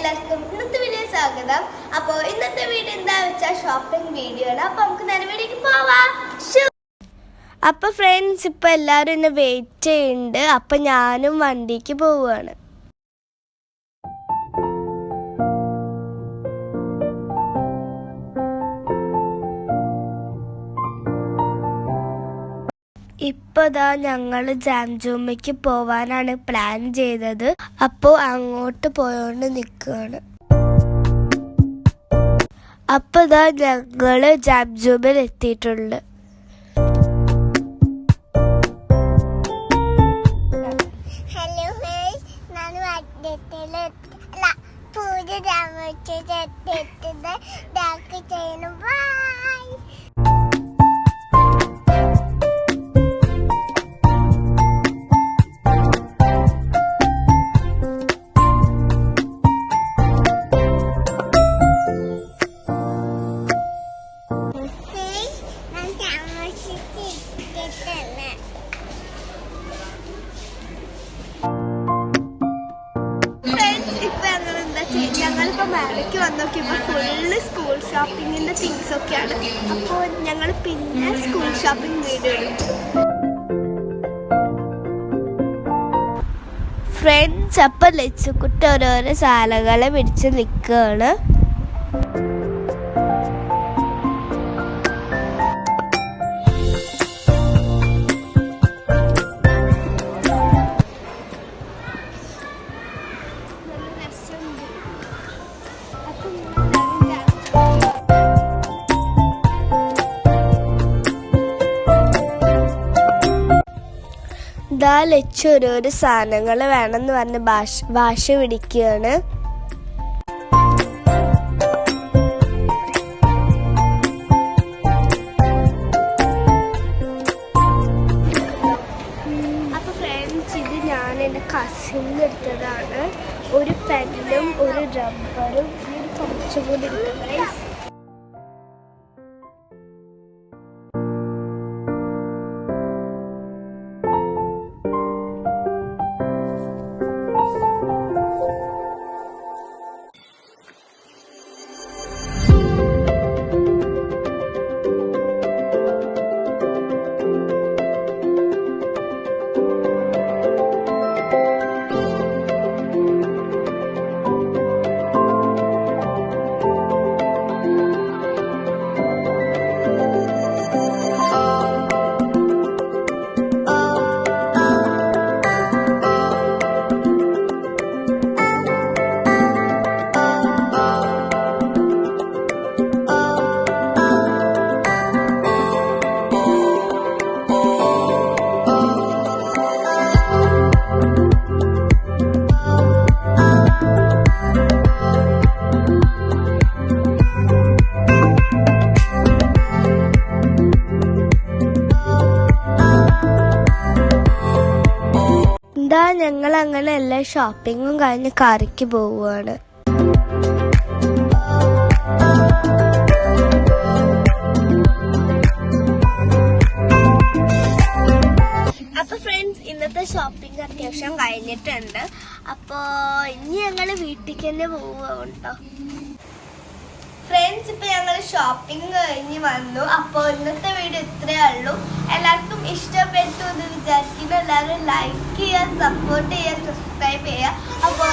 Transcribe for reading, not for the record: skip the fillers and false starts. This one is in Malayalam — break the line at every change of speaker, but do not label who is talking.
എല്ലാവർക്കും ഇന്നത്തെ വീഡിയോ സ്വാഗതം. അപ്പോൾ ഇന്നത്തെ വീഡിയോ എന്താ വെച്ചാൽ ഷോപ്പിംഗ് വീഡിയോ ആണ്. അപ്പോൾ നമുക്ക് നേരെ വീഡിയോക്ക് പോവാം. അപ്പോൾ ഫ്രണ്ട്സ്, ഇപ്പോൾ എല്ലാവരും എന്നെ വെയിറ്റ് ചെയ്യുന്നുണ്ട്. അപ്പോൾ ഞാനും വണ്ടിക്ക് പോവുകയാണ്. ഇപ്പോൾ ഞങ്ങൾ ജാംജൂമയ്ക്ക് പോവാനാണ് പ്ലാൻ ചെയ്തത്. അപ്പോൾ അങ്ങോട്ട് പോയോണ്ട് നിൽക്കുകയാണ്. അപ്പോൾ ഞങ്ങൾ ജാംജൂമിൽ എത്തിയിട്ടുണ്ട്. ഞങ്ങളിപ്പോൾ മേളയ്ക്ക് വന്ന് നോക്കിയപ്പോൾ ഫുള്ള് സ്കൂൾ ഷോപ്പിങ്ങിൻ്റെ തിങ്സ് ഒക്കെയാണ്. അപ്പോൾ ഞങ്ങൾ പിന്നെ സ്കൂൾ ഷോപ്പിംഗ് വീഡിയോ എടുക്കും. ഫ്രണ്ട്സ്, അപ്പോൾ ലച്ചുക്കുട്ടി ഓരോരോ സാധനങ്ങളെ പിടിച്ച് നിൽക്കുകയാണ്. ലച്ചു ഓരോരോ സാധനങ്ങൾ വേണമെന്ന് പറഞ്ഞ് ഭാഷ പിടിക്കുകയാണ്. അപ്പോൾ ഫ്രണ്ട്സ്, ഇത് ഞാൻ എൻ്റെ കസിന് എടുത്തതാണ്. ഒരു പെന്നും ഒരു റബ്ബറും കുറച്ചും കൂടി എടുത്തത്. ഞങ്ങൾ അങ്ങനെ എല്ലാ ഷോപ്പിങ്ങും കഴിഞ്ഞ് കറിക്ക് പോവുകയാണ്. അപ്പൊ ഫ്രണ്ട്സ്, ഇന്നത്തെ ഷോപ്പിംഗ് അത്യാവശ്യം കഴിഞ്ഞിട്ടുണ്ട്. അപ്പോൾ ഇനി ഞങ്ങൾ വീട്ടിലേക്ക് തന്നെ പോവുകയാണ് കേട്ടോ. ഫ്രണ്ട്സ്, ഇപ്പൊ ഞങ്ങൾ ഷോപ്പിംഗ് കഴിഞ്ഞ് വന്നു. അപ്പോൾ ഇന്നത്തെ വീഡിയോ ഇത്രയേ ഉള്ളൂ. എല്ലാവർക്കും ഇഷ്ടപ്പെട്ടു എന്ന് വിചാരിക്കുന്നു. എല്ലാവരും ലൈക്ക് ചെയ്യുക, സപ്പോർട്ട് ചെയ്യുക, സബ്സ്ക്രൈബ് ചെയ്യുക. അപ്പോൾ